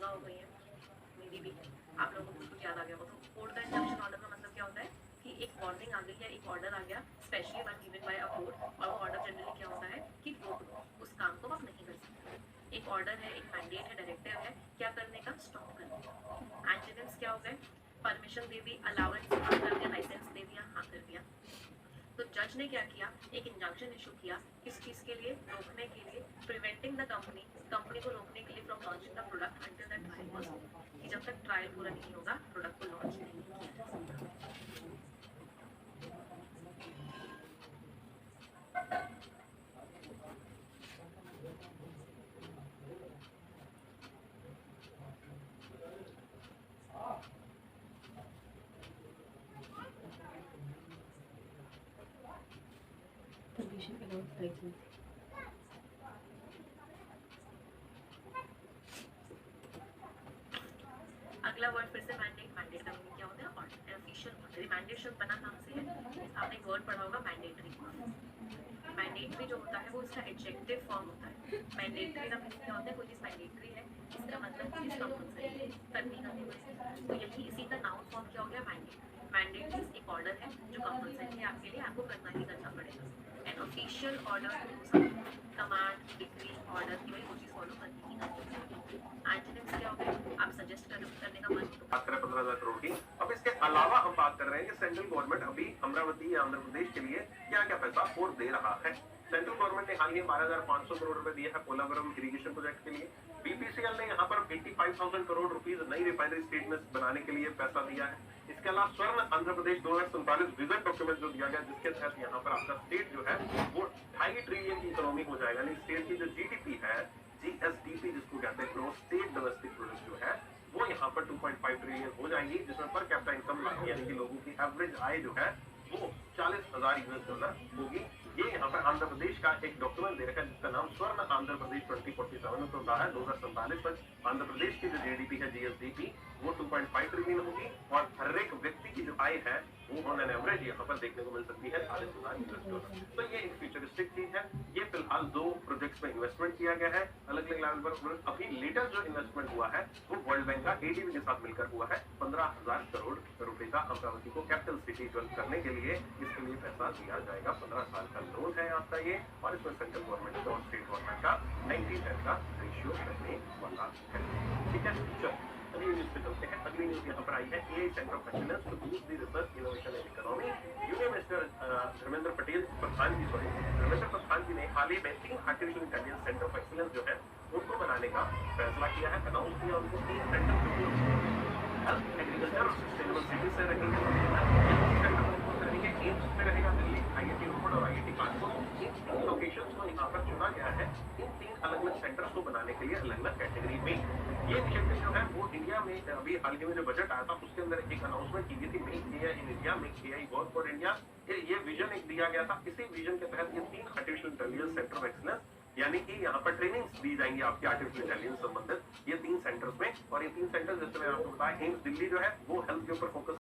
सुना होगा ये, मेरी भी आप लोगों को कुछ याद आ गया हो। तो कोर्ट का इंजंक्शन ऑर्डर का मतलब क्या होता है कि एक वार्निंग आ गई या एक ऑर्डर आ गया specially one given by a court, और वो ऑर्डर जनरली क्या होता है कि उस काम को आप नहीं कर सकते। एक ऑर्डर है, एक मैंडेट है, डायरेक्टिव है क्या करने का, स्टॉप करने का। एंटोनिम्स क्या हो गए, परमिशन दे दी, अलाउंस हाँ कर दिया, लाइसेंस दे दिया हाँ कर दिया। तो जज ने क्या किया, एक इंजंक्शन इशू किया किस चीज के लिए, रोकने के लिए, प्रिवेंटिंग द कंपनी को रोकने के लिए from launching the product until that trial was over, कि जब तक ट्रायल पूरा नहीं होगा प्रोडक्ट को लॉन्च नहीं किया जा सकता। अगला वर्ड फिर से मैंडेट। मैंडेट का मीनिंग क्या होता है, ऑर्डर, ऑफिशियल ऑर्डर। मैंडेट शब्द बना कहाँ से है, आपने एक वर्ड पढ़ा होगा मैंडेटरी। मैंडेटरी जो होता है वो इसका एडजेक्टिव फॉर्म होता है। मैंडेटरी का मीनिंग क्या होता है, कोई चीज मैंडेटरी है इसका मतलब चीज कंपल्सरी करनी करनी पड़ेगी। तो यही इसी का नाउन फॉर्म क्या हो गया, मैंडेट। मैंडेट मींस एक ऑर्डर है जो कंपल्सरी है आपके लिए, आपको करना ही करना पड़ेगा। An official order to do something, command, decree, order की वही वो चीज फॉलो करनी ही करनी पड़ेगी। एंटोनिम्स क्या हो गए, आप सजेस्ट करने का मन बात करें 15,000 करोड़ की। अब इसके अलावा हम बात कर रहे हैं कि सेंट्रल गवर्नमेंट अभी अमरावती या आंध्र प्रदेश के लिए क्या क्या पैसा और दे रहा है। सेंट्रल गवर्नमेंट ने हाल ही 12,500 करोड़ रुपए दिए हैं पोलावरम इरिगेशन प्रोजेक्ट के लिए। बीपीसीएल ने यहाँ पर 85,000 करोड़ रुपीज नई रिफाइनरी स्टेट में बनाने के लिए पैसा दिया है। इसके अलावा स्वर्ण आंध्र प्रदेश 2047 विजन डॉक्यूमेंट जो दिया गया, जिसके तहत यहाँ पर आपका स्टेट जो है वो 2.5 ट्रिलियन की इकोनॉमी हो जाएगा। यानी स्टेट की जो जीडीपी है, जीएसडीपी जिसको कहते हैं, ग्रोस स्टेट डोमेस्टिक प्रोडक्ट जो है वो यहाँ पर 2.5 ट्रिलियन हो जाएंगी, जिसमें पर कैपिटा इनकम यानी कि लोगों की एवरेज आय जो है वो 40,000 यूएस डॉलर होगी। ये यहाँ पर आंध्र प्रदेश का एक डॉक्यूमेंट दे रखा है जिसका नाम स्वर्ण आंध्र प्रदेश 2047 में होता है। 2047 तक आंध्र प्रदेश की जो जीडीपी है, जीएसडीपी, वो 2.5 ट्रिलियन होगी और हर एक व्यक्ति की जो आय है वो ऑन एन एवरेज यहाँ पर देखने को मिल सकती है 40,000 यूएस डॉलर। तो ये एक फ्यूचरिस्टिक चीज है। ये फिलहाल 2 प्रोजेक्ट्स में इन्वेस्टमेंट किया गया है अलग अलग लेवल पर। अभी लेटेस्ट जो इन्वेस्टमेंट हुआ है वो वर्ल्ड बैंक का एडीबी के साथ मिलकर हुआ है 15,000 करोड़ रुपए का। अमरावती को कैपिटल सिटी डेवलप करने के लिए इसके लिए पैसा दिया जाएगा। 15 साल का लोन है आपका ये, और इसमें सेंट्रल गवर्नमेंट और स्टेट गवर्नमेंट का 90-10 का रेशियो रहने वाला है। ठीक है, चलो अगली न्यूज पे चलते हैं। अगली न्यूज यहाँ पर आई है, AI centre of excellence to boost the research innovation and economy. Union minister Dharmendra Pradhan ji ने हाल ही में 3 artificial intelligence centre of excellence जो है उनको बनाने का फैसला किया है, अनाउंस किया। उनको 3 सेंटर हेल्थ, एग्रीकल्चर और सस्टेनेबल सिटी से रहेंगे। एम्स में रहेगा दिल्ली, आईआईटी रोड और आईआईटी कानपुर। इन 3 लोकेशंस को यहाँ पर चुना गया है इन 3 अलग अलग सेंटर्स को बनाने के लिए अलग अलग कैटेगरी में। ये इनिशिएटिव जो है वो इंडिया में अभी हाल ही में जो बजट आया था उसके अंदर एक अनाउंसमेंट की गई थी, make AI in India, make AI work for India. ये विजन एक दिया गया था। इसी विजन के तहत ये 3 artificial intelligence centre of excellence, यानी कि यहाँ पर ट्रेनिंग्स दी जाएंगी आपकी आर्टिफिशियल इंटेलिजेंस संबंधित ये 3 सेंटर्स में। और ये 3 सेंटर्स जैसे मैंने आपको बताया, एम्स दिल्ली जो है वो हेल्थ के ऊपर फोकस